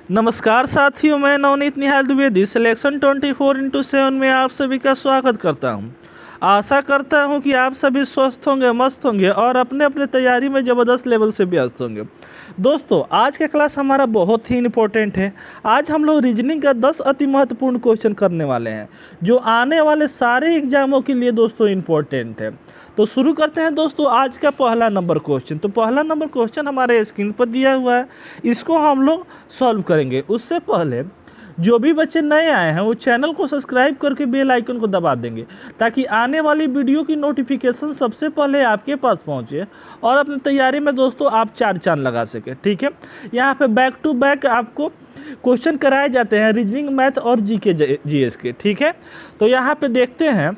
नमस्कार साथियों, मैं नवनीत निहाल द्विवेदी सिलेक्शन 24x7 में आप सभी का स्वागत करता हूं। आशा करता हूं कि आप सभी स्वस्थ होंगे, मस्त होंगे और अपने अपने तैयारी में ज़बरदस्त लेवल से व्यस्त होंगे। दोस्तों, आज का क्लास हमारा बहुत ही इम्पोर्टेंट है। आज हम लोग रीजनिंग का 10 अति महत्वपूर्ण क्वेश्चन करने वाले हैं, जो आने वाले सारे एग्जामों के लिए दोस्तों इम्पोर्टेंट है। तो शुरू करते हैं दोस्तों आज का पहला नंबर क्वेश्चन। तो पहला नंबर क्वेश्चन हमारे स्क्रीन पर दिया हुआ है, इसको हम लोग सॉल्व करेंगे। उससे पहले जो भी बच्चे नए आए हैं वो चैनल को सब्सक्राइब करके बेल आइकन को दबा देंगे, ताकि आने वाली वीडियो की नोटिफिकेशन सबसे पहले आपके पास पहुंचे और अपनी तैयारी में दोस्तों आप चार चांद लगा सके। ठीक है, यहाँ पे बैक टू बैक आपको क्वेश्चन कराए जाते हैं रीजनिंग, मैथ और जीके जीएस के। ठीक है, तो यहाँ पे देखते हैं।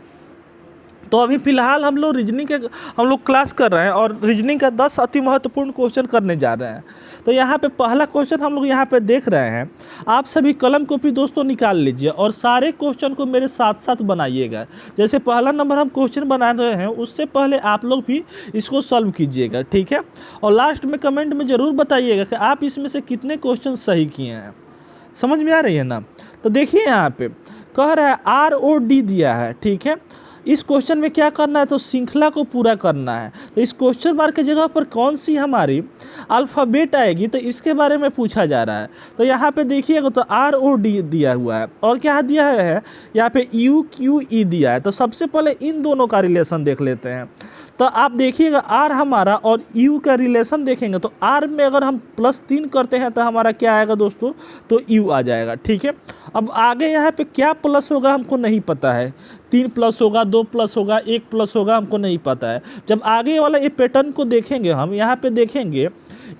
तो अभी फ़िलहाल हम लोग क्लास कर रहे हैं और रीजनिंग का 10 अति महत्वपूर्ण क्वेश्चन करने जा रहे हैं। तो यहाँ पे पहला क्वेश्चन हम लोग यहाँ पे देख रहे हैं। आप सभी कलम कॉपी दोस्तों निकाल लीजिए और सारे क्वेश्चन को मेरे साथ साथ बनाइएगा। जैसे पहला नंबर हम क्वेश्चन बना रहे हैं, उससे पहले आप लोग भी इसको सॉल्व कीजिएगा। ठीक है, और लास्ट में कमेंट में ज़रूर बताइएगा कि आप इसमें से कितने क्वेश्चन सही किए हैं। समझ में आ रही है ना? तो देखिए यहाँ पे कह रहा है ROD दिया है। ठीक है, इस क्वेश्चन में क्या करना है, तो श्रृंखला को पूरा करना है। तो इस क्वेश्चन मार्क की जगह पर कौन सी हमारी अल्फ़ाबेट आएगी, तो इसके बारे में पूछा जा रहा है। तो यहाँ पे देखिएगा तो ROD दिया हुआ है और क्या दिया है, यहाँ पे UQE दिया है। तो सबसे पहले इन दोनों का रिलेशन देख लेते हैं। तो आप देखिएगा R हमारा और U का रिलेशन देखेंगे तो R में अगर हम +3 करते हैं तो हमारा क्या आएगा दोस्तों, तो U आ जाएगा। ठीक है, अब आगे यहाँ पे क्या प्लस होगा हमको नहीं पता है। 3 प्लस होगा, 2 प्लस होगा, 1 प्लस होगा, हमको नहीं पता है। जब आगे वाला ये पैटर्न को देखेंगे हम, यहाँ पे देखेंगे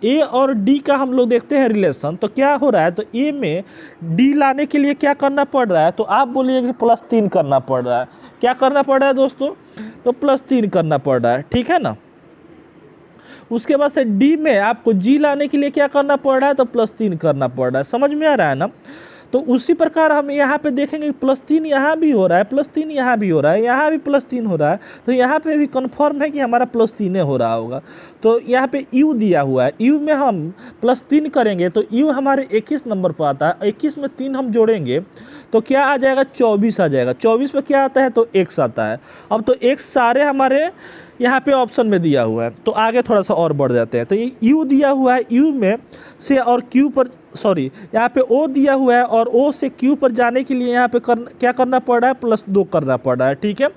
A और D का हम लोग देखते हैं रिलेशन। तो क्या हो रहा है, तो A में D लाने के लिए क्या करना पड़ रहा है, तो आप बोलिए कि +3 करना पड़ रहा है। क्या करना पड़ रहा है दोस्तों, तो +3 करना पड़ रहा है। ठीक है ना। उसके बाद से D में आपको G लाने के लिए क्या करना पड़ रहा है, तो +3 करना पड़ रहा है। समझ में आ रहा है ना? तो उसी प्रकार हम यहाँ पे देखेंगे +3 यहाँ भी हो रहा है, +3 यहाँ भी हो रहा है, यहाँ भी +3 हो रहा है। तो यहाँ पे भी कन्फर्म है कि हमारा +3 हो रहा होगा। तो यहाँ पे U दिया हुआ है, U में हम +3 करेंगे तो U हमारे 21 नंबर पर आता है। 21 में 3 हम जोड़ेंगे तो क्या आ जाएगा, 24 आ जाएगा। 24 में क्या आता है, तो X आता है। अब तो X सारे हमारे यहाँ पे ऑप्शन में दिया हुआ है। तो आगे थोड़ा सा और बढ़ जाते हैं। तो ये U दिया हुआ है, U में से और Q पर यहाँ पे O दिया हुआ है और O से Q पर जाने के लिए यहाँ पे क्या करना पड़ रहा है, +2 करना पड़ रहा है। ठीक है,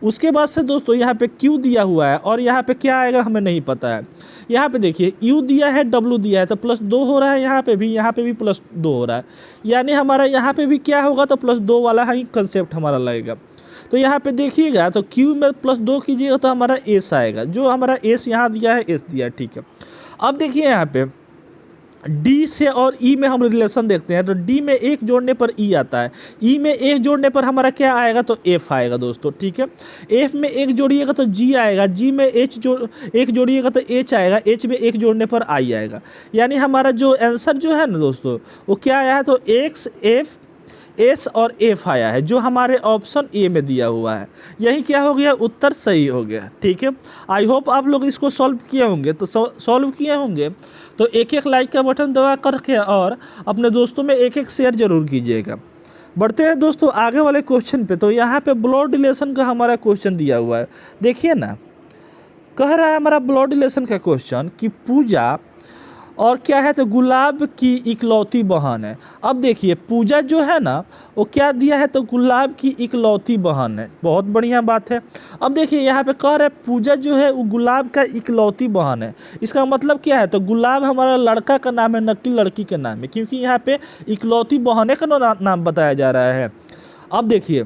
उसके बाद से दोस्तों यहाँ पे Q दिया हुआ है और यहाँ पे क्या आएगा हमें नहीं पता है। यहाँ पे देखिए U दिया है, W दिया है, तो +2 हो रहा है। यहाँ पे भी +2 हो रहा है। यानी हमारा यहाँ पे भी क्या होगा, तो +2 वाला ही कंसेप्ट हमारा लगेगा। तो यहाँ पे देखिएगा तो Q में +2 कीजिएगा तो हमारा S आएगा। जो हमारा S यहाँ दिया है, S दिया है। ठीक है, अब देखिए यहाँ पे D से और E में हम रिलेशन देखते हैं। तो D में 1 जोड़ने पर E आता है, E में 1 जोड़ने पर हमारा क्या आएगा, तो F आएगा दोस्तों। ठीक है, F में 1 जोड़िएगा तो G आएगा, G में 1 जोड़िएगा तो H आएगा, H में 1 जोड़ने पर I आएगा। यानी हमारा जो आंसर जो है ना दोस्तों, वो क्या आया है, तो X, F, S और F आया है, जो हमारे ऑप्शन A में दिया हुआ है। यही क्या हो गया, उत्तर सही हो गया। ठीक है, आई होप आप लोग इसको सॉल्व किए होंगे। तो सॉल्व किए होंगे तो एक एक लाइक का बटन दबा करके और अपने दोस्तों में एक एक शेयर जरूर कीजिएगा। बढ़ते हैं दोस्तों आगे वाले क्वेश्चन पे। तो यहाँ पे ब्लड रिलेशन का हमारा क्वेश्चन दिया हुआ है। देखिए ना, कह रहा है हमारा ब्लड रिलेशन का क्वेश्चन कि पूजा और क्या है, तो गुलाब की इकलौती बहन है। अब देखिए पूजा जो है ना, वो क्या दिया है, तो गुलाब की इकलौती बहन है। बहुत बढ़िया बात है। अब देखिए यहाँ पे कह रहे हैं पूजा जो है वो गुलाब का इकलौती बहन है। इसका मतलब क्या है, तो गुलाब हमारा लड़का का नाम है, न कि लड़की का नाम है, क्योंकि यहाँ पे इकलौती बहने का नाम बताया जा रहा है। अब देखिए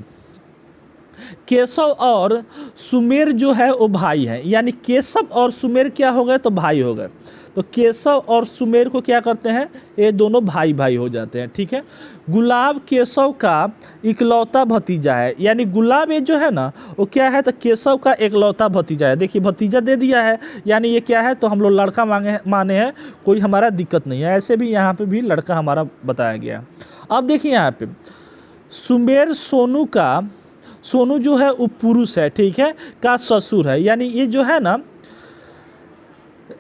केशव और सुमेर जो है वो भाई है, यानी केशव और सुमेर क्या हो गए, तो भाई हो गए। तो केशव और सुमेर को क्या करते हैं, ये दोनों भाई भाई हो जाते हैं। ठीक है, गुलाब केशव का इकलौता भतीजा है। यानी गुलाब ये जो है ना, वो क्या है, तो केशव का इकलौता भतीजा है। देखिए भतीजा दे दिया है, यानी ये क्या है, तो हम लोग लड़का माने हैं, कोई हमारा दिक्कत नहीं है। ऐसे भी यहाँ पे भी लड़का हमारा बताया गया है। अब देखिए यहाँ पे सुमेर सोनू जो है वो पुरुष है। ठीक है, का ससुर है। यानी ये जो है ना,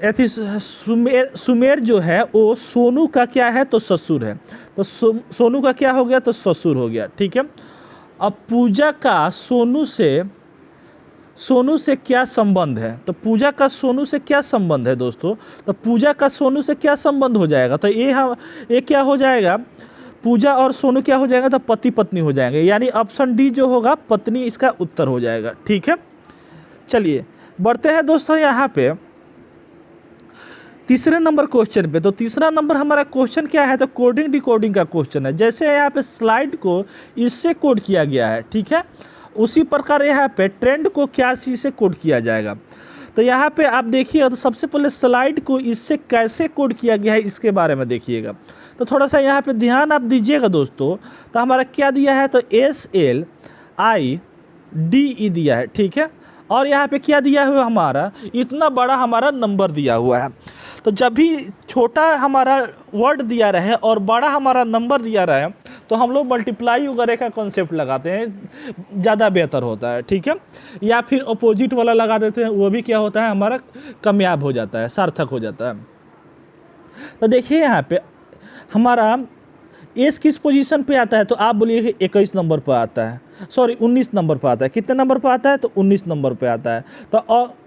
ऐसी सुमेर जो है वो सोनू का क्या है तो ससुर है, तो सोनू का क्या हो गया तो ससुर हो गया, ठीक है। अब पूजा का सोनू से क्या संबंध है, तो पूजा का सोनू से क्या संबंध है दोस्तों, तो पूजा का सोनू से क्या संबंध हो जाएगा, तो ये क्या हो जाएगा, पूजा और सोनू क्या हो जाएगा तो पति पत्नी हो जाएंगे, यानी ऑप्शन डी जो होगा पत्नी इसका उत्तर हो जाएगा, ठीक है। चलिए बढ़ते हैं दोस्तों यहाँ पे तीसरे नंबर क्वेश्चन पे। तो तीसरा नंबर हमारा क्वेश्चन क्या है तो कोडिंग डिकोडिंग का क्वेश्चन है। जैसे यहाँ पे स्लाइड को इससे कोड किया गया है, ठीक है, उसी प्रकार यहाँ पे ट्रेंड को क्या चीज़ से कोड किया जाएगा। तो यहाँ पे आप देखिएगा तो सबसे पहले स्लाइड को इससे कैसे कोड किया गया है इसके बारे में देखिएगा। तो थोड़ा सा यहाँ पे ध्यान आप दीजिएगा दोस्तों। तो हमारा क्या दिया है तो SLIDE दिया है, ठीक है। और यहाँ पे क्या दिया हुआ हमारा इतना बड़ा हमारा नंबर दिया हुआ है। तो जब भी छोटा हमारा वर्ड दिया रहे और बड़ा हमारा नंबर दिया रहे तो हम लोग मल्टीप्लाई वगैरह का कॉन्सेप्ट लगाते हैं, ज़्यादा बेहतर होता है, ठीक है। या फिर अपोजिट वाला लगा देते हैं, वो भी क्या होता है हमारा कामयाब हो जाता है, सार्थक हो जाता है। तो देखिए यहाँ पे हमारा एस किस पोजीशन पे आता है तो आप बोलिए कि 21 नंबर पर आता है, सॉरी 19 नंबर पर आता है। कितने नंबर पर आता है तो 19 नंबर पे आता है। तो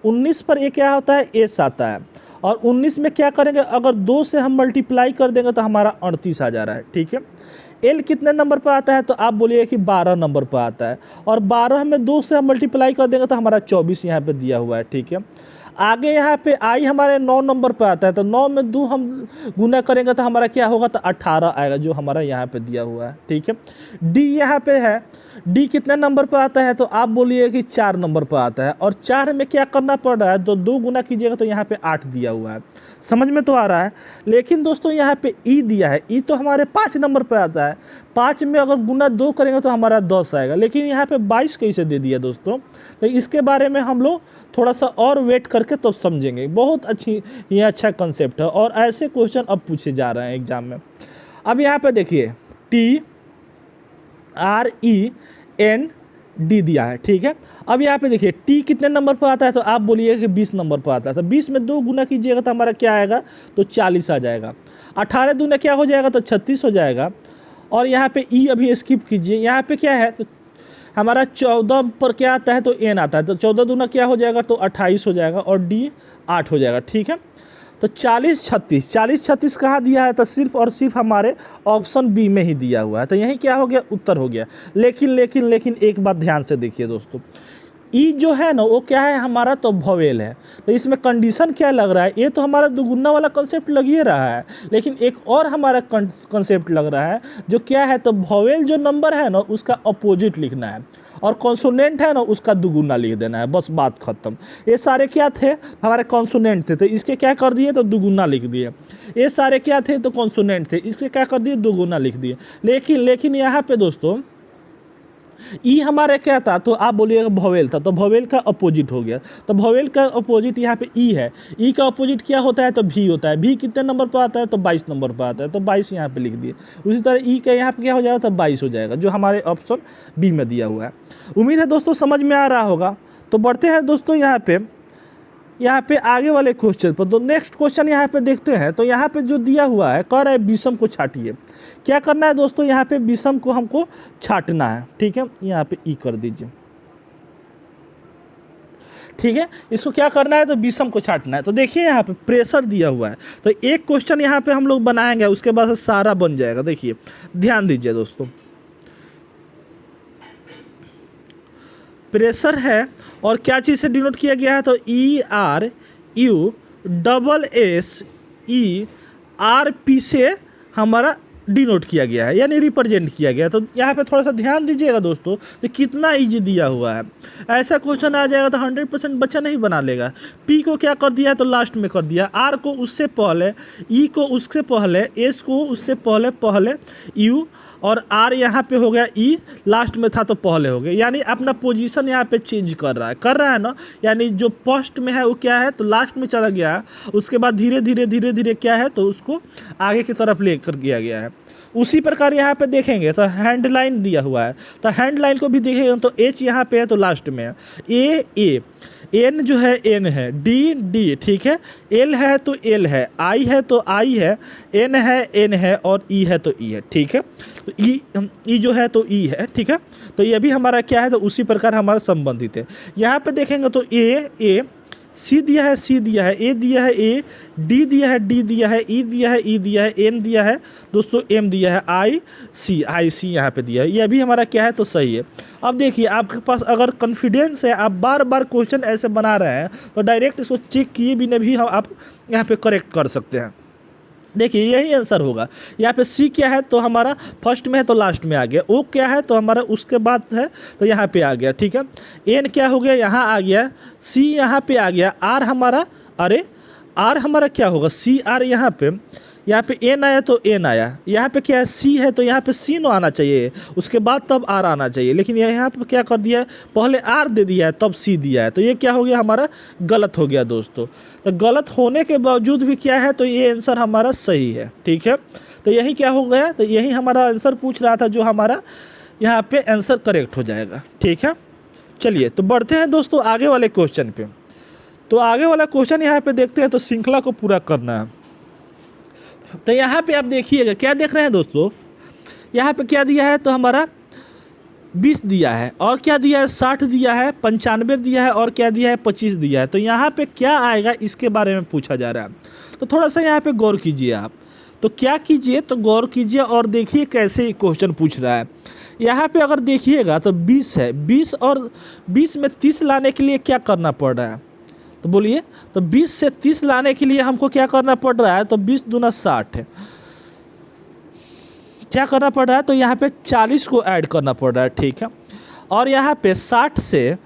19 पर ये क्या होता है एस आता है, और 19 में क्या करेंगे अगर 2 से हम मल्टीप्लाई कर देंगे तो हमारा 38 आ जा रहा है, ठीक है। एल कितने नंबर पर आता है तो आप बोलिए कि 12 नंबर पर आता है, और 12 में 2 से हम मल्टीप्लाई कर देंगे तो हमारा 24 यहाँ पे दिया हुआ है, ठीक है। आगे यहाँ पे आई हमारे 9 नंबर पर आता है, तो 9 में 2 हम गुना करेंगे तो हमारा क्या होगा तो 18 आएगा, जो हमारा यहाँ पे दिया हुआ है, ठीक है। डी यहाँ पे है, डी कितने नंबर पर आता है तो आप बोलिए कि 4 नंबर पर आता है, और 4 में क्या करना पड़ रहा है तो 2 गुना कीजिएगा तो यहाँ पे 8 दिया हुआ है, समझ में तो आ रहा है। लेकिन दोस्तों यहाँ पे ई दिया है, ई तो हमारे 5 नंबर पर आता है, 5 में अगर गुना 2 करेंगे तो हमारा 10 आएगा, लेकिन यहाँ पे 22 कैसे दे दिया दोस्तों। तो इसके बारे में हम लोग थोड़ा सा और वेट करके तब समझेंगे। बहुत अच्छी ये अच्छा कंसेप्ट है, और ऐसे क्वेश्चन अब पूछे जा रहे हैं एग्जाम में। अब यहाँ पे देखिए TREND दिया है, ठीक है। अब यहाँ पे देखिए टी कितने नंबर पर आता है तो आप बोलिए कि 20 नंबर पर आता है, तो 20 में 2 गुना कीजिएगा तो हमारा क्या आएगा तो 40 आ जाएगा। 18 दूना क्या हो जाएगा तो 36 हो जाएगा। और यहाँ पे ई अभी स्किप कीजिए, यहाँ पे क्या है तो हमारा 14 पर क्या आता है तो एन आता है, तो 14 दूना क्या हो जाएगा तो 28 हो जाएगा, और डी 8 हो जाएगा, ठीक है। तो 40 36 कहाँ दिया है तो सिर्फ और सिर्फ हमारे ऑप्शन बी में ही दिया हुआ है, तो यही क्या हो गया उत्तर हो गया। लेकिन एक बात ध्यान से देखिए दोस्तों, ई जो है ना वो क्या है हमारा तो भवेल है, तो इसमें कंडीशन क्या लग रहा है, ये तो हमारा दुगुना वाला कंसेप्ट लग ही रहा है, लेकिन एक और हमारा कंसेप्ट लग रहा है जो क्या है तो भवेल जो नंबर है ना उसका अपोजिट लिखना है, और कॉन्सोनेंट है ना उसका दुगुना लिख देना है, बस बात खत्म। ये सारे क्या थे हमारे कॉन्सोनेंट थे, तो इसके क्या कर दिए तो दुगुना लिख दिए। ये सारे क्या थे तो कॉन्सोनेंट थे, इसके क्या कर दिए दुगुना लिख दिए। लेकिन यहाँ पे दोस्तों ई हमारे क्या था तो आप बोलिएगा भवेल था, तो भवेल का अपोजिट हो गया, तो भवेल का अपोजिट यहाँ पे ई है। ई का अपोजिट क्या होता है तो भी होता है, भी कितने नंबर पर आता है तो 22 नंबर पर आता है, तो 22 यहाँ पे लिख दिए। उसी तरह ई का यहाँ पे क्या हो जाएगा तो 22 हो जाएगा, जो हमारे ऑप्शन बी में दिया हुआ है। उम्मीद है दोस्तों समझ में आ रहा होगा। तो बढ़ते हैं दोस्तों यहाँ पे आगे वाले क्वेश्चन पर। तो नेक्स्ट क्वेश्चन यहाँ पे देखते हैं। तो यहाँ पे जो दिया हुआ है कह रहा है विषम को छाटिए। क्या करना है दोस्तों, यहाँ पे विषम को हमको छाटना है, ठीक है। यहाँ पे ई कर दीजिए, ठीक है। इसको क्या करना है तो विषम को छाटना है। तो देखिए यहाँ पे प्रेशर दिया हुआ है, तो एक क्वेश्चन यहाँ पे हम लोग बनाएंगे, उसके बाद सारा बन जाएगा। देखिए ध्यान दीजिए दोस्तों, प्रेशर है और क्या चीज़ से डिनोट किया गया है तो ERUSSERP से हमारा डिनोट किया गया है, यानी रिप्रेजेंट किया गया है। तो यहाँ पे थोड़ा सा ध्यान दीजिएगा दोस्तों, तो कितना इजी दिया हुआ है। ऐसा क्वेश्चन आ जाएगा तो 100% बच्चा नहीं बना लेगा। P को क्या कर दिया है तो लास्ट में कर दिया, R को उससे पहले, E को उससे पहले, S को उससे पहले U, और R यहाँ पे हो गया E, लास्ट में था तो पहले हो गया, यानी अपना पोजीशन यहाँ पे चेंज कर रहा है ना। यानी जो फर्स्ट में है वो क्या है तो लास्ट में चला गया है, उसके बाद धीरे धीरे क्या है तो उसको आगे की तरफ ले कर दिया गया है। उसी प्रकार यहाँ पे देखेंगे तो हैंड लाइन दिया हुआ है, तो हैंड लाइन को भी देखेंगे तो एच यहाँ पे है तो लास्ट में है, ए एन जो है एन है, डी डी, ठीक है, एल है तो एल है, आई है तो आई है, एन है एन है और ई है तो ई है, ठीक है। तो ई जो है तो ई है, ठीक है। तो ये भी हमारा क्या है तो उसी प्रकार हमारा संबंधित है। यहाँ पे देखेंगे तो ए सी दिया है, सी दिया है, ए दिया है, ए डी दिया है, डी दिया है, ई दिया है, ई दिया है, एन दिया है दोस्तों, एम दिया है, आई सी यहाँ पे दिया है। ये भी हमारा क्या है तो सही है। अब देखिए आपके पास अगर कॉन्फिडेंस है, आप बार बार क्वेश्चन ऐसे बना रहे हैं तो डायरेक्ट इसको चेक किए बिना भी आप यहाँ पे करेक्ट कर सकते हैं। देखिए यही आंसर होगा। यहाँ पे सी क्या है तो हमारा फर्स्ट में है तो लास्ट में आ गया, ओ क्या है तो हमारा उसके बाद है तो यहाँ पे आ गया, ठीक है। एन क्या हो गया यहाँ आ गया, सी यहाँ पे आ गया, आर हमारा, अरे आर हमारा क्या होगा, सी आर यहाँ पे एन आया तो एन आया, यहाँ पे क्या है सी है तो यहाँ पे सी नो आना चाहिए, उसके बाद तब आर आना चाहिए, लेकिन यहाँ पे क्या कर दिया है, पहले आर दे दिया है तब सी दिया है, तो ये क्या हो गया हमारा गलत हो गया दोस्तों। तो गलत होने के बावजूद भी क्या है तो ये आंसर हमारा सही है, ठीक है। तो यही क्या हो गया, तो यही हमारा आंसर पूछ रहा था जो हमारा यहाँ पे आंसर करेक्ट हो जाएगा, ठीक है। चलिए तो बढ़ते हैं दोस्तों आगे वाले क्वेश्चन पे। तो आगे वाला क्वेश्चन यहाँ पे देखते हैं, तो श्रृंखला को पूरा करना है। तो यहाँ पे आप देखिएगा क्या देख रहे हैं दोस्तों, यहाँ पे क्या दिया है तो हमारा 20 दिया है, और क्या दिया है 60 दिया है, 95 दिया है, और क्या दिया है 25 दिया है। तो यहाँ पे क्या आएगा इसके बारे में पूछा जा रहा है, तो थोड़ा सा यहाँ पे गौर कीजिए आप। तो क्या कीजिए तो गौर कीजिए और देखिए कैसे क्वेश्चन पूछ रहा है। यहाँ पे अगर देखिएगा तो 20 है, 20 और 20 में 30 लाने के लिए क्या करना पड़ रहा है, तो बोलिए। तो 20 से 30 लाने के लिए हमको क्या करना पड़ रहा है, तो 20 दूना 60 है, क्या करना पड़ रहा है तो यहाँ पे 40 को ऐड करना पड़ रहा है, ठीक है। और यहाँ पे 60 से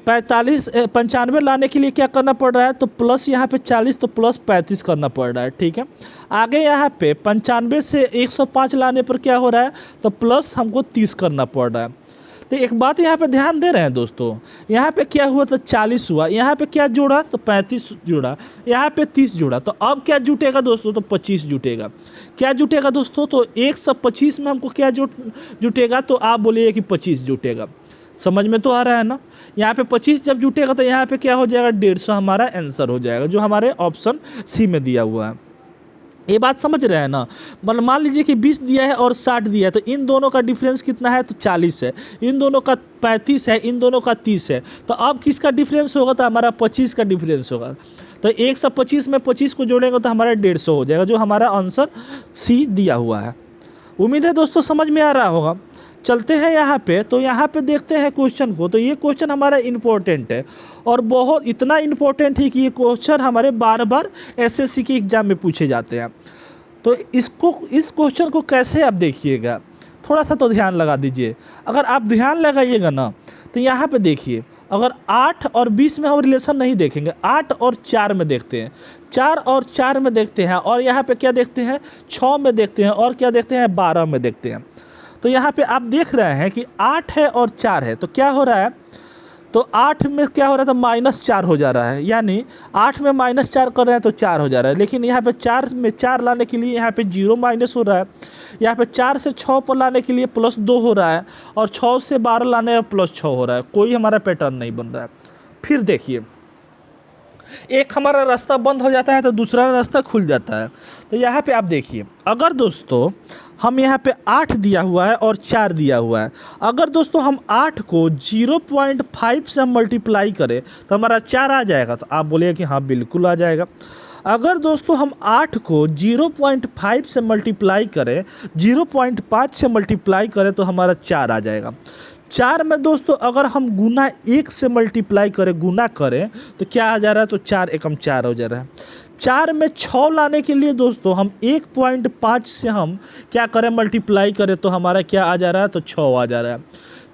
95 लाने के लिए क्या करना पड़ रहा है तो प्लस यहाँ पे 40 तो प्लस 35 करना पड़ रहा है, ठीक है। आगे यहाँ पे 95 से 105 लाने पर क्या हो रहा है तो प्लस हमको 30 करना पड़ रहा है। तो एक बात यहाँ पे ध्यान दे रहे हैं दोस्तों, यहाँ पे क्या हुआ तो 40 हुआ, यहाँ पे क्या जुड़ा तो 35 जुड़ा, यहाँ पे 30 जुड़ा, तो अब क्या जुटेगा दोस्तों तो 25 जुटेगा। क्या जुटेगा दोस्तों तो 125 में हमको क्या जुटेगा तो आप बोलिए कि 25 जुटेगा। समझ में तो आ रहा है ना। यहाँ पे 25 जब जुटेगा तो यहाँ पे क्या हो जाएगा 150 हमारा आंसर हो जाएगा, जो हमारे ऑप्शन सी में दिया हुआ है। ये बात समझ रहे हैं ना। मान लीजिए कि 20 दिया है और 60 दिया है, तो इन दोनों का डिफरेंस कितना है तो 40 है, इन दोनों का 35 है, इन दोनों का 30 है, तो अब किसका डिफरेंस होगा तो हमारा 25 का डिफरेंस होगा। तो 125 में 25 को जोड़ेंगे तो हमारा 150 हो जाएगा, जो हमारा आंसर सी दिया हुआ है। उम्मीद है दोस्तों समझ में आ रहा होगा। चलते हैं यहाँ पे, तो यहाँ पे देखते हैं क्वेश्चन को। तो ये क्वेश्चन हमारा इम्पोर्टेंट है, और बहुत इतना इम्पोर्टेंट है कि ये क्वेश्चन हमारे बार बार एसएससी के एग्ज़ाम में पूछे जाते हैं। तो इस क्वेश्चन को कैसे आप देखिएगा, थोड़ा सा तो ध्यान लगा दीजिए। अगर आप ध्यान लगाइएगा ना तो यहाँ पे देखिए, अगर 8 और 20 में हम रिलेशन नहीं देखेंगे, 8 और 4 में देखते हैं, 4 और 4 में देखते हैं, और यहाँ पे क्या देखते हैं 6 में देखते हैं, और क्या देखते हैं 12 में देखते हैं। तो यहाँ पे आप देख रहे हैं कि 8 है और 4 है, तो क्या हो रहा है तो 8 में क्या हो रहा है तो -4 हो जा रहा है, यानी 8 में -4 कर रहे हैं तो 4 हो जा रहा है। लेकिन यहाँ पे 4 में 4 लाने के लिए यहाँ पे 0 माइनस हो रहा है, यहाँ पे 4 से 6 पर लाने के लिए +2 हो रहा है, और 6 से 12 लाने पर +6 हो रहा है। कोई हमारा पैटर्न नहीं बन रहा है। फिर देखिए, एक हमारा रास्ता बंद हो जाता है तो दूसरा रास्ता खुल जाता है। तो यहाँ पे आप देखिए, अगर दोस्तों हम यहाँ पे 8 दिया हुआ है और 4 दिया हुआ है, अगर दोस्तों हम 8 को 0.5 से मल्टीप्लाई करें तो हमारा 4 आ जाएगा, तो आप बोलिए कि हाँ बिल्कुल आ जाएगा। अगर दोस्तों हम 8 को 0.5 से मल्टीप्लाई करें, 0.5 से मल्टीप्लाई करें तो हमारा 4 आ जाएगा। 4 में दोस्तों अगर हम गुना 1 से मल्टीप्लाई करें, गुना करें, तो क्या आ जा रहा है तो 4 एकम 4 हो जा रहा है। 4 में 6 लाने के लिए दोस्तों हम 1.5 से हम क्या करें मल्टीप्लाई करें तो हमारा क्या आ जा रहा है तो 6 आ जा रहा है।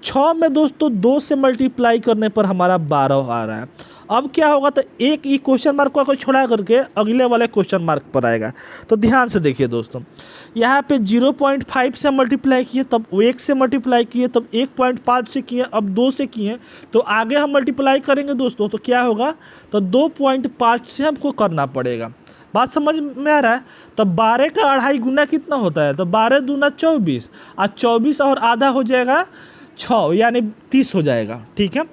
6 में दोस्तों 2 से मल्टीप्लाई करने पर हमारा 12 आ रहा है। अब क्या होगा तो एक ही क्वेश्चन मार्क को छोड़ा करके अगले वाले क्वेश्चन मार्क पर आएगा। तो ध्यान से देखिए दोस्तों, यहाँ पे 0.5 से मल्टीप्लाई किए, तब 1 से मल्टीप्लाई किए, तब 1.5 से किए, अब 2 से किए, तो आगे हम मल्टीप्लाई करेंगे दोस्तों तो क्या होगा तो 2.5 से हमको करना पड़ेगा। बात समझ में आ रहा है। तो 12 का अढ़ाई गुना कितना होता है, तो 12 दूना 24, और 24 और आधा हो जाएगा 6, यानी 30 हो जाएगा। ठीक है,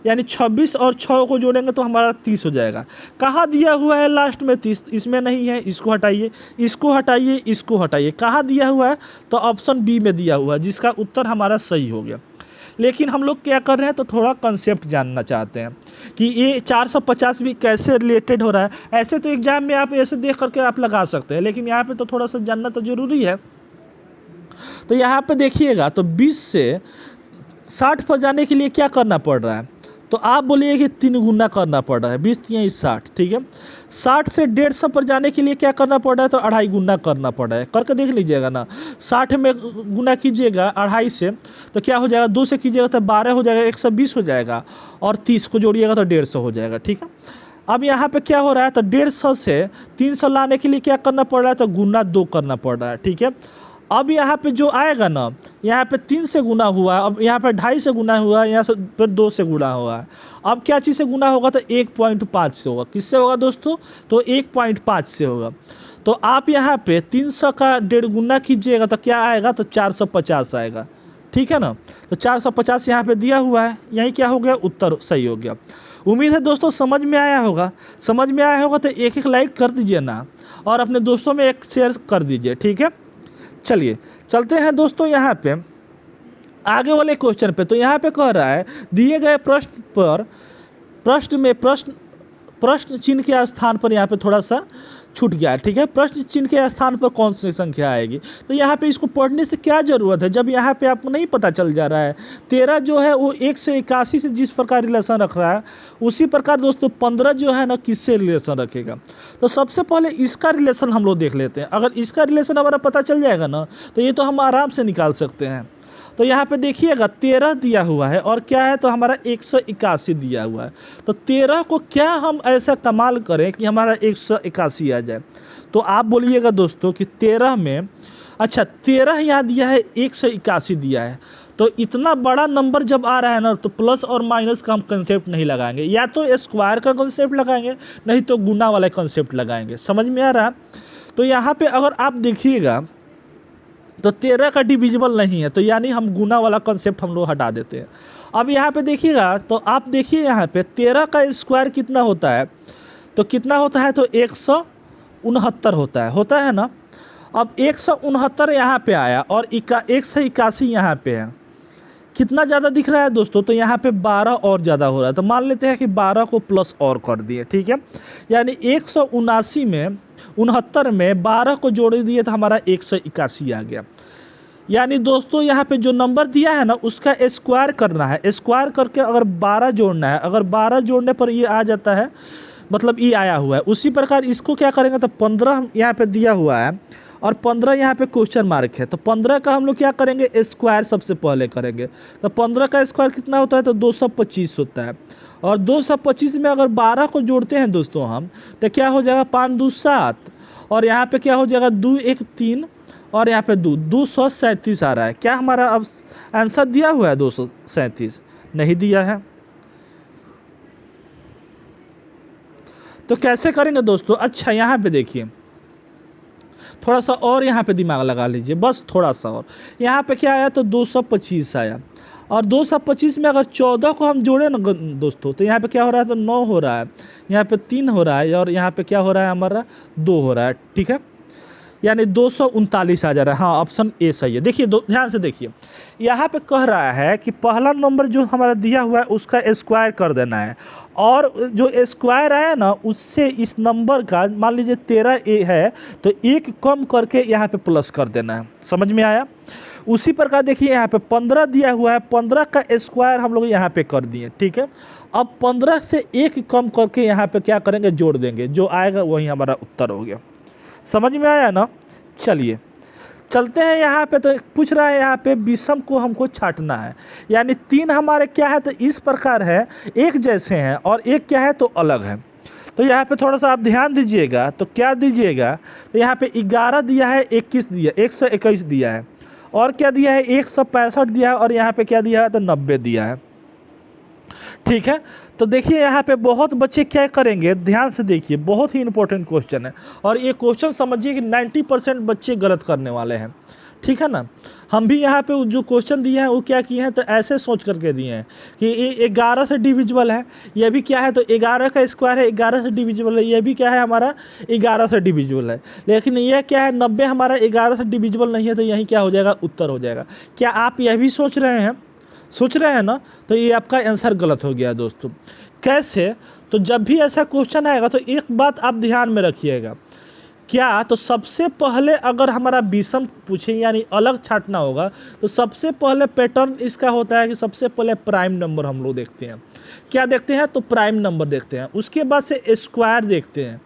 यानी 26 और 6 को जोड़ेंगे तो हमारा 30 हो जाएगा। कहाँ दिया हुआ है लास्ट में 30, इसमें नहीं है, इसको हटाइए, इसको हटाइए, इसको हटाइए। कहाँ दिया हुआ है, तो ऑप्शन बी में दिया हुआ है, जिसका उत्तर हमारा सही हो गया। लेकिन हम लोग क्या कर रहे हैं, तो थोड़ा कंसेप्ट जानना चाहते हैं कि ये 450 भी कैसे रिलेटेड हो रहा है। ऐसे तो एग्जाम में आप ऐसे देख करके आप लगा सकते हैं, लेकिन यहाँ पे तो थोड़ा सा जानना तो ज़रूरी है। तो यहाँ पे देखिएगा, तो 20 से 60 पर जाने के लिए क्या करना पड़ रहा है, तो आप बोलिए कि 3 गुना करना पड़ रहा है, 20 3 60। ठीक है, 60 से 150 पर जाने के लिए क्या करना पड़ रहा है, तो अढ़ाई गुना करना पड़ रहा है। करके देख लीजिएगा ना, 60 में गुना कीजिएगा अढ़ाई से तो क्या हो जाएगा, 2 से कीजिएगा तो 12 हो जाएगा, 120 हो जाएगा, और 30 को जोड़िएगा तो 150 हो जाएगा। ठीक है, अब यहाँ पे क्या हो रहा है, तो 150 से 300 लाने के लिए क्या करना पड़ रहा है, तो गुना 2 करना पड़ रहा है। ठीक है, अब यहाँ पे जो आएगा ना, यहाँ पे 3 से गुना हुआ, अब यहाँ पे 2.5 से गुना हुआ, यहाँ से फिर 2 से गुना हुआ है। अब क्या चीज़ से गुना होगा, तो 1.5 से होगा। किससे होगा दोस्तों, तो 1.5 से होगा। तो आप यहाँ पे 300 का 1.5 गुना कीजिएगा तो क्या आएगा, तो 450 आएगा। ठीक है ना, तो 450 यहाँ पे दिया हुआ है, यही क्या हो गया, उत्तर सही हो गया। उम्मीद है दोस्तों समझ में आया होगा। समझ में आया होगा तो एक लाइक कर दीजिए ना, और अपने दोस्तों में एक शेयर कर दीजिए। ठीक है, चलिए चलते हैं दोस्तों यहाँ पे आगे वाले क्वेश्चन पे। तो यहाँ पे कह रहा है, दिए गए प्रश्न पर प्रश्न चिन्ह के स्थान पर यहाँ पे थोड़ा सा छूट गया है। ठीक है, प्रश्न चिन्ह के स्थान पर कौन सी संख्या आएगी, तो यहाँ पे इसको पढ़ने से क्या ज़रूरत है, जब यहाँ पे आपको नहीं पता चल जा रहा है। 13 जो है वो 1 से 81 से जिस प्रकार रिलेशन रख रहा है, उसी प्रकार दोस्तों 15 जो है ना किससे रिलेशन रखेगा। तो सबसे पहले इसका रिलेशन हम लोग देख लेते हैं। अगर इसका रिलेशन हमारा पता चल जाएगा ना, तो ये तो हम आराम से निकाल सकते हैं। तो यहाँ पे देखिएगा 13 दिया हुआ है, और क्या है, तो हमारा 181 दिया हुआ है। तो 13 को क्या हम ऐसा कमाल करें कि हमारा 181 आ जाए। तो आप बोलिएगा दोस्तों कि 13 में, अच्छा 13 यहाँ दिया है, 181 दिया है, तो इतना बड़ा नंबर जब आ रहा है ना, तो प्लस और माइनस का हम कंसेप्ट नहीं लगाएंगे, या तो स्क्वायर का कंसेप्ट लगाएंगे, नहीं तो गुना वाला कंसेप्ट लगाएंगे। समझ में आ रहा है। तो यहाँ पे अगर आप देखिएगा, तो 13 का डिविजिबल नहीं है, तो यानी हम गुना वाला कंसेप्ट हम लोग हटा देते हैं। अब यहाँ पे देखिएगा, तो आप देखिए यहाँ पे 13 का स्क्वायर कितना होता है, तो कितना होता है, तो 169 होता है ना। अब 169 यहाँ पे आया, और 181 यहाँ पे है। कितना ज़्यादा दिख रहा है दोस्तों, तो यहाँ पे 12 और ज़्यादा हो रहा है। तो मान लेते हैं कि 12 को प्लस और कर दिए। ठीक है, यानी 179 में 69 में 12 को जोड़ दिए तो हमारा 181 आ गया। यानी दोस्तों यहाँ पे जो नंबर दिया है ना, उसका स्क्वायर करना है। स्क्वायर करके अगर 12 जोड़ना है, अगर 12 जोड़ने पर ये आ जाता है, मतलब ये आया हुआ है। उसी प्रकार इसको क्या करेंगे, तो 15 यहाँ पे दिया हुआ है, और 15 यहाँ पे क्वेश्चन मार्क है। तो 15 का हम लोग क्या करेंगे, स्क्वायर सबसे पहले करेंगे। तो 15 का स्क्वायर कितना होता है, तो 225 होता है। और 225 में अगर 12 को जोड़ते हैं दोस्तों हम, तो क्या हो जाएगा, 5 2 7, और यहाँ पे क्या हो जाएगा, 2 1 3, और यहाँ पे 237 आ रहा है। क्या हमारा अब आंसर दिया हुआ है 237? नहीं दिया है। तो कैसे करेंगे दोस्तों, अच्छा यहाँ पे देखिए, थोड़ा सा और यहाँ पे दिमाग लगा लीजिए, बस थोड़ा सा और। यहाँ पे क्या आया, तो 225 आया, और 225 में अगर 14 को हम जोड़े ना दोस्तों, तो यहाँ पे क्या हो रहा है, तो 9 हो रहा है, यहाँ पे 3 हो रहा है, और यहाँ पे क्या हो रहा है, हमारा 2 हो रहा है। ठीक है, यानी 239 आ जा रहा है। हाँ, ऑप्शन ए सही है। देखिए ध्यान से देखिए, यहाँ पे कह रहा है कि पहला नंबर जो हमारा दिया हुआ है उसका स्क्वायर कर देना है, और जो स्क्वायर आया ना, उससे इस नंबर का, मान लीजिए 13 ए है, तो एक कम करके यहाँ पे प्लस कर देना है। समझ में आया। उसी प्रकार देखिए यहाँ पे 15 दिया हुआ है, 15 का स्क्वायर हम लोग यहाँ पे कर दिए। ठीक है, अब 15 से एक कम करके यहाँ पे क्या करेंगे, जोड़ देंगे, जो आएगा वही हमारा उत्तर हो गया। समझ में आया ना। चलिए चलते हैं यहाँ पे। तो पूछ रहा है यहाँ पे विषम को हमको छांटना है, यानी 3 हमारे क्या है, तो इस प्रकार है, एक जैसे हैं, और एक क्या है, तो अलग है। तो यहाँ पे थोड़ा सा आप ध्यान दीजिएगा। तो क्या दीजिएगा, तो यहाँ पे 11 दिया है, 21 दिया, 121 दिया है, और क्या दिया है, 165 दिया है, और यहाँ पे क्या दिया है, तो 90 दिया है। ठीक है। तो देखिए यहाँ पे बहुत बच्चे क्या करेंगे, ध्यान से देखिए, बहुत ही इंपॉर्टेंट क्वेश्चन है और ये क्वेश्चन समझिए कि 90% बच्चे गलत करने वाले हैं, ठीक है ना। हम भी यहाँ पे जो क्वेश्चन दिए हैं वो क्या किए हैं, तो ऐसे सोच करके दिए हैं कि ये 11 से डिविजिबल है, ये भी क्या है, तो 11 का स्क्वायर है, 11 से डिविजिबल है, ये भी क्या है हमारा 11 से डिविजिबल है। लेकिन ये क्या है, 90 हमारा 11 से डिविजिबल नहीं है, तो यही क्या हो जाएगा, उत्तर हो जाएगा। क्या आप यह भी सोच रहे हैं ना, तो ये आपका आंसर गलत हो गया दोस्तों। कैसे, तो जब भी ऐसा क्वेश्चन आएगा तो एक बात आप ध्यान में रखिएगा, क्या, तो सबसे पहले अगर हमारा विषम पूछे यानी अलग छांटना होगा, तो सबसे पहले पैटर्न इसका होता है कि सबसे पहले प्राइम नंबर हम लोग देखते हैं। क्या देखते हैं, तो प्राइम नंबर देखते हैं, उसके बाद से स्क्वायर देखते हैं,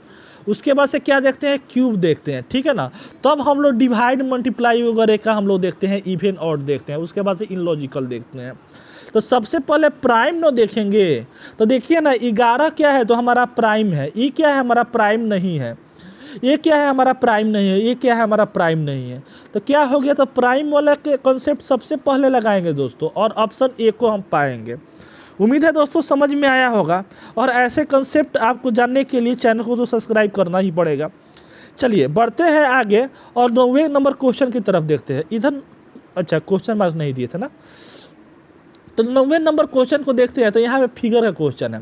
उसके बाद से क्या देखते हैं, क्यूब देखते हैं, ठीक है ना। तब हम लोग डिवाइड मल्टीप्लाई वगैरह का हम लोग देखते हैं, इवन ऑड देखते हैं, उसके बाद से इनलॉजिकल देखते हैं। तो सबसे पहले प्राइम नो देखेंगे, तो देखिए ना 11 क्या है, तो हमारा प्राइम है, ये क्या है, हमारा प्राइम नहीं है, ये क्या है, हमारा प्राइम नहीं है, ये क्या है, हमारा प्राइम नहीं है। तो क्या हो गया, तो प्राइम वाला के कॉन्सेप्ट सबसे पहले लगाएंगे दोस्तों और ऑप्शन ए को हम पाएंगे। उम्मीद है दोस्तों समझ में आया होगा, और ऐसे कंसेप्ट आपको जानने के लिए चैनल को तो सब्सक्राइब करना ही पड़ेगा। चलिए बढ़ते हैं आगे और 9वें नंबर क्वेश्चन की तरफ देखते हैं। इधर अच्छा क्वेश्चन मार्क नहीं दिए थे ना, तो 9वें नंबर क्वेश्चन को देखते हैं। तो यहाँ पे फिगर का क्वेश्चन है,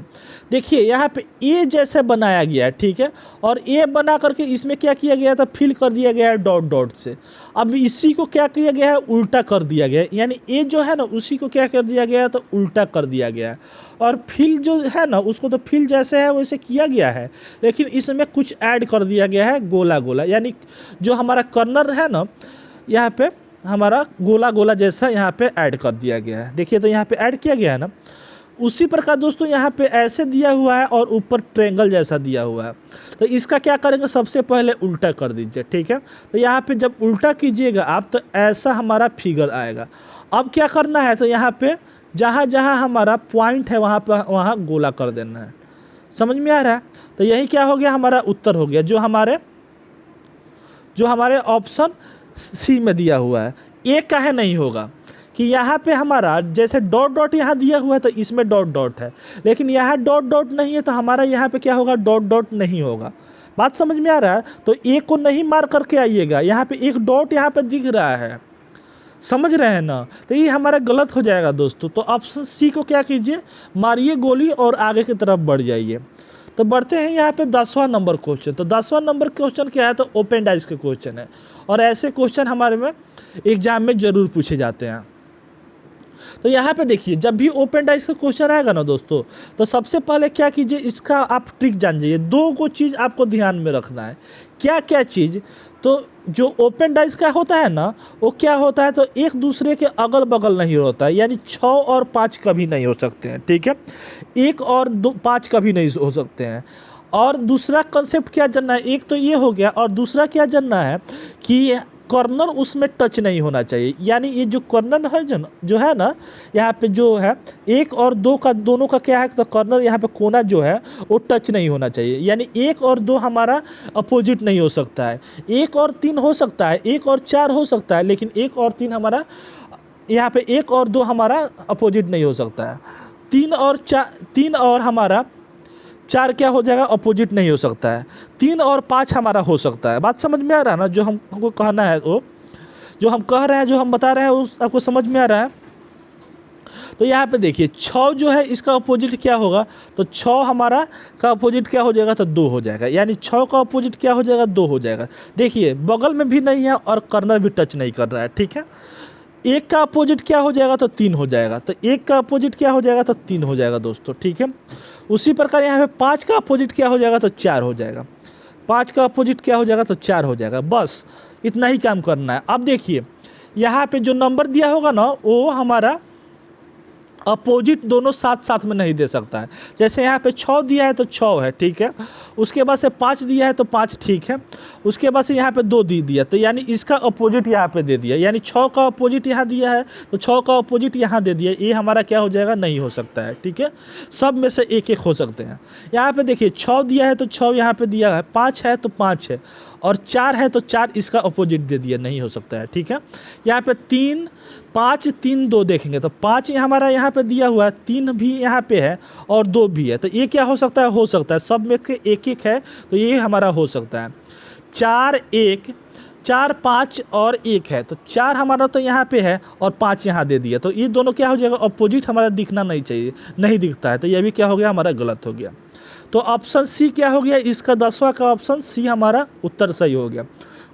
देखिए यहाँ पे ए जैसे बनाया गया है, ठीक है, और ए बना करके इसमें क्या किया गया था, फिल कर दिया गया है डॉट डॉट से। अब इसी को क्या किया गया है, उल्टा कर दिया गया है, यानी ए जो है ना उसी को क्या कर दिया गया है, तो उल्टा कर दिया गया है। और फिल जो है ना उसको तो फिल जैसे है वैसे किया गया है, लेकिन इसमें कुछ ऐड कर दिया गया है गोला गोला, यानी जो हमारा कर्नर है ना यहाँ पे हमारा गोला गोला जैसा यहाँ पे ऐड कर दिया गया है। देखिए तो यहाँ पे ऐड किया गया है ना। उसी प्रकार दोस्तों यहाँ पे ऐसे दिया हुआ है और ऊपर ट्रायंगल जैसा दिया हुआ है, तो इसका क्या करेंगे, सबसे पहले उल्टा कर दीजिए, ठीक है। तो यहाँ पे जब उल्टा कीजिएगा आप, तो ऐसा हमारा फिगर आएगा। अब क्या करना है, तो यहाँ पे जहाँ जहाँ हमारा पॉइंट है वहाँ पर वहाँ गोला कर देना है। समझ में आ रहा है, तो यही क्या हो गया, हमारा उत्तर हो गया, जो हमारे ऑप्शन सी में दिया हुआ है। ए काहे नहीं होगा कि यहाँ पे हमारा जैसे डॉट डॉट यहाँ दिया हुआ है तो इसमें डॉट डॉट है, लेकिन यहाँ डॉट डॉट नहीं है, तो हमारा यहाँ पे क्या होगा, डॉट डॉट नहीं होगा। बात समझ में आ रहा है, तो ए को नहीं मार करके आइएगा, यहाँ पे एक डॉट यहाँ पे दिख रहा है, समझ रहे हैं ना, तो ये हमारा गलत हो जाएगा दोस्तों। तो ऑप्शन सी को क्या कीजिए, मारिए गोली और आगे की तरफ बढ़ जाइए। तो बढ़ते हैं यहाँ पे 10वां नंबर क्वेश्चन। तो 10वां नंबर क्वेश्चन क्या है, तो ओपन डाइस के क्वेश्चन है, और ऐसे क्वेश्चन हमारे में एग्जाम में ज़रूर पूछे जाते हैं। तो यहाँ पे देखिए, जब भी ओपन डाइस का क्वेश्चन आएगा ना दोस्तों, तो सबसे पहले क्या कीजिए, इसका आप ट्रिक जान जाइए। दो को चीज़ आपको ध्यान में रखना है। क्या क्या चीज़, तो जो ओपन डाइस का होता है ना, वो क्या होता है, तो एक दूसरे के अगल बगल नहीं होता है, यानी 6 और 5 कभी नहीं हो सकते हैं, ठीक है। 1 और 5 कभी नहीं हो सकते हैं। और दूसरा कंसेप्ट क्या जानना है, एक तो ये हो गया, और दूसरा क्या जानना है कि कॉर्नर उसमें टच नहीं होना चाहिए, यानी ये जो कॉर्नर है जो है ना, यहाँ पे जो है 1 और 2 का दोनों का क्या है, तो कॉर्नर यहाँ पे कोना जो है वो टच नहीं होना चाहिए, यानी 1 और 2 हमारा अपोजिट नहीं हो सकता है। 1 और 3 हो सकता है, 1 और 4 हो सकता है, लेकिन 1 और 3 हमारा यहाँ पे 1 और 2 हमारा अपोजिट नहीं हो सकता है। 3 और हमारा 4 क्या हो जाएगा, अपोजिट नहीं हो सकता है। 3 और 5 हमारा हो सकता है। बात समझ में आ रहा है ना, जो हमको कहना है, वो जो हम कह रहे हैं, जो हम बता रहे हैं, उस आपको समझ में आ रहा है। तो यहाँ पे देखिए 6 जो है इसका अपोजिट क्या होगा, तो 6 हमारा का अपोजिट क्या हो जाएगा, तो 2 हो जाएगा, यानी 6 का अपोजिट क्या हो जाएगा, 2 हो जाएगा। देखिए बगल में भी नहीं है और कॉर्नर भी टच नहीं कर रहा है, ठीक है। 1 का अपोजिट क्या हो जाएगा, तो 3 हो जाएगा, तो 1 का अपोजिट क्या हो जाएगा, तो 3 हो जाएगा दोस्तों, ठीक है। उसी प्रकार यहाँ पे 5 का अपोजिट क्या हो जाएगा, तो 4 हो जाएगा। 5 का अपोजिट क्या हो जाएगा, तो 4 हो जाएगा। बस इतना ही काम करना है। अब देखिए यहाँ पे जो नंबर दिया होगा ना, वो हमारा अपोजिट दोनों साथ साथ में नहीं दे सकता है। जैसे यहाँ पे 6 दिया है तो 6 है, ठीक है। उसके बाद से 5 दिया है तो 5, ठीक है। उसके बाद से यहाँ पे 2 दे दिया, तो यानी इसका अपोजिट यहाँ पे दे दिया, यानी 6 का अपोजिट यहाँ दिया है तो 6 का अपोजिट यहाँ दे दिया। ये हमारा क्या हो जाएगा, नहीं हो सकता है, ठीक है। सब में से एक एक हो सकते हैं। यहाँ पे देखिए 6 दिया है तो 6 यहाँ पे दिया है, 5 है तो 5 है, और 4 है तो 4 इसका अपोजिट दे दिया, नहीं हो सकता है, ठीक है। यहाँ पे 3 5 3 2 देखेंगे तो 5 हमारा यहाँ पे दिया हुआ है, 3 भी यहाँ पे है और 2 भी है, तो ये क्या हो सकता है, हो सकता है सब में के एक एक है, तो ये हमारा हो सकता है। 4 1 4 5 और 1 है, तो 4 हमारा तो यहाँ पे है और 5 यहाँ दे दिया, तो ये दोनों क्या हो जाएगा, अपोजिट हमारा दिखना नहीं चाहिए, नहीं दिखता है, तो ये भी क्या हो गया, हमारा गलत हो गया। तो ऑप्शन सी क्या हो गया, इसका 10वां का ऑप्शन सी हमारा उत्तर सही हो गया।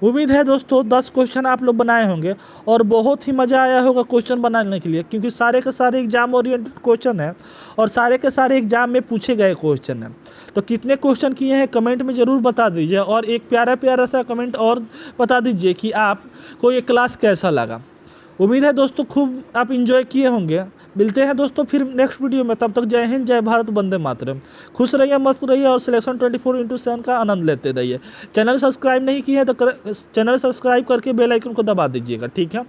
उम्मीद है दोस्तों 10 क्वेश्चन आप लोग बनाए होंगे और बहुत ही मज़ा आया होगा क्वेश्चन बनाने के लिए, क्योंकि सारे के सारे एग्जाम ओरिएंटेड क्वेश्चन हैं और सारे के सारे एग्जाम में पूछे गए क्वेश्चन हैं। तो कितने क्वेश्चन किए हैं कमेंट में ज़रूर बता दीजिए, और एक प्यारा प्यारा सा कमेंट और बता दीजिए कि आपको ये क्लास कैसा लगा। उम्मीद है दोस्तों खूब आप इंजॉय किए होंगे। मिलते हैं दोस्तों फिर नेक्स्ट वीडियो में, तब तक जय हिंद, जय भारत, वंदे मातरम। खुश रहिए, मस्त रहिए और सिलेक्शन 24/7 का आनंद लेते रहिए। चैनल सब्सक्राइब नहीं किया है तो चैनल सब्सक्राइब करके बेल आइकन को दबा दीजिएगा, ठीक है।